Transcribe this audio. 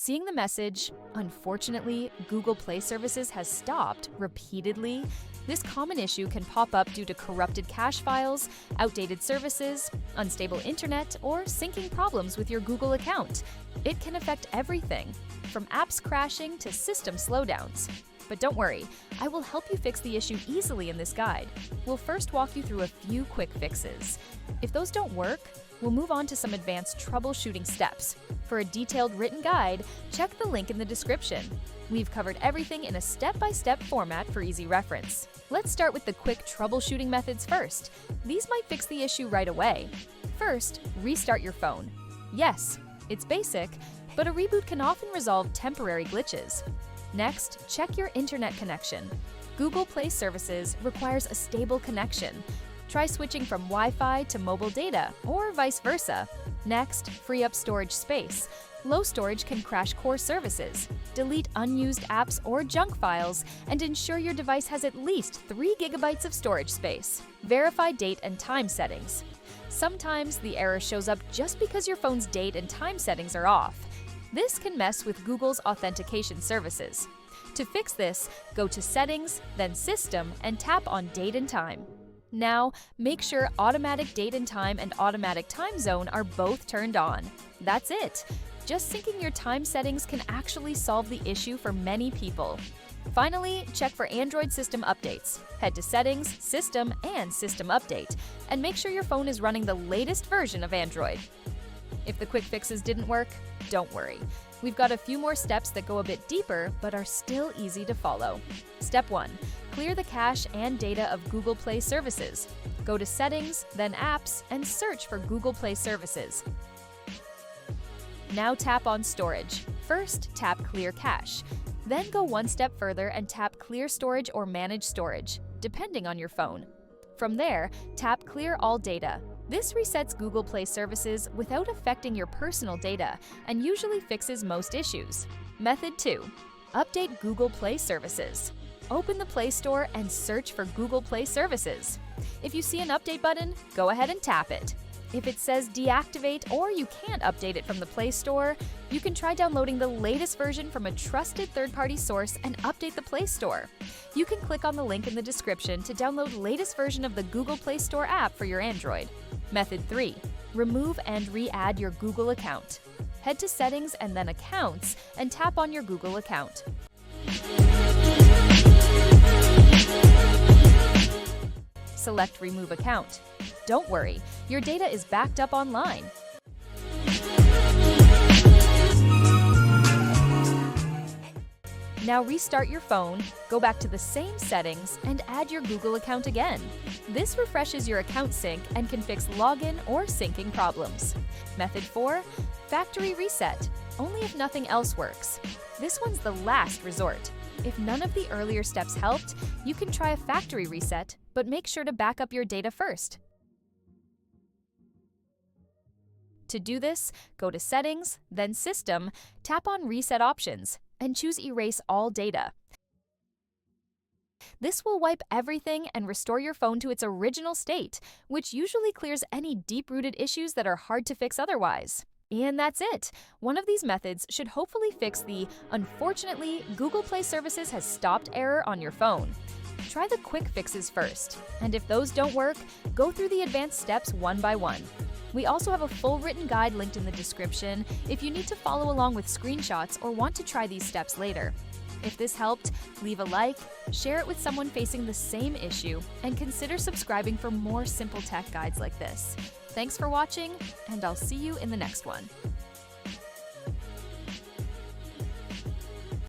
Seeing the message, "Unfortunately, Google Play Services has stopped," repeatedly, this common issue can pop up due to corrupted cache files, outdated services, unstable internet, or syncing problems with your Google account. It can affect everything, from apps crashing to system slowdowns. But don't worry, I will help you fix the issue easily in this guide. We'll first walk you through a few quick fixes. If those don't work, we'll move on to some advanced troubleshooting steps. For a detailed written guide, check the link in the description. We've covered everything in a step-by-step format for easy reference. Let's start with the quick troubleshooting methods first. These might fix the issue right away. First, restart your phone. Yes, it's basic, but a reboot can often resolve temporary glitches. Next, check your internet connection. Google Play Services requires a stable connection. Try switching from Wi-Fi to mobile data, or vice versa. Next, free up storage space. Low storage can crash core services. Delete unused apps or junk files, and ensure your device has at least 3 GB of storage space. Verify date and time settings. Sometimes the error shows up just because your phone's date and time settings are off. This can mess with Google's authentication services. To fix this, go to Settings, then System, and tap on Date and Time. Now, make sure Automatic Date and Time and Automatic Time Zone are both turned on. That's it! Just syncing your time settings can actually solve the issue for many people. Finally, check for Android system updates. Head to Settings, System, and System Update, and make sure your phone is running the latest version of Android. If the quick fixes didn't work, don't worry. We've got a few more steps that go a bit deeper, but are still easy to follow. Step 1. Clear the cache and data of Google Play Services. Go to Settings, then Apps, and search for Google Play Services. Now tap on Storage. First, tap Clear Cache. Then go one step further and tap Clear Storage or Manage Storage, depending on your phone. From there, tap Clear All Data. This resets Google Play Services without affecting your personal data and usually fixes most issues. Method 2. Update Google Play Services. Open the Play Store and search for Google Play Services. If you see an update button, go ahead and tap it. If it says deactivate or you can't update it from the Play Store, you can try downloading the latest version from a trusted third-party source and update the Play Store. You can click on the link in the description to download latest version of the Google Play Store app for your Android. Method 3. Remove and re-add your Google account. Head to Settings and then Accounts and tap on your Google account. Select Remove Account. Don't worry, your data is backed up online. Now restart your phone, go back to the same settings, and add your Google account again. This refreshes your account sync and can fix login or syncing problems. Method 4. Factory Reset. Only if nothing else works. This one's the last resort. If none of the earlier steps helped, you can try a factory reset, but make sure to back up your data first. To do this, go to Settings, then System, tap on Reset Options, and choose Erase All Data. This will wipe everything and restore your phone to its original state, which usually clears any deep-rooted issues that are hard to fix otherwise. And that's it! One of these methods should hopefully fix the "Unfortunately, Google Play Services has stopped" error on your phone. Try the quick fixes first, and if those don't work, go through the advanced steps one by one. We also have a full written guide linked in the description if you need to follow along with screenshots or want to try these steps later. If this helped, leave a like, share it with someone facing the same issue, and consider subscribing for more simple tech guides like this. Thanks for watching, and I'll see you in the next one.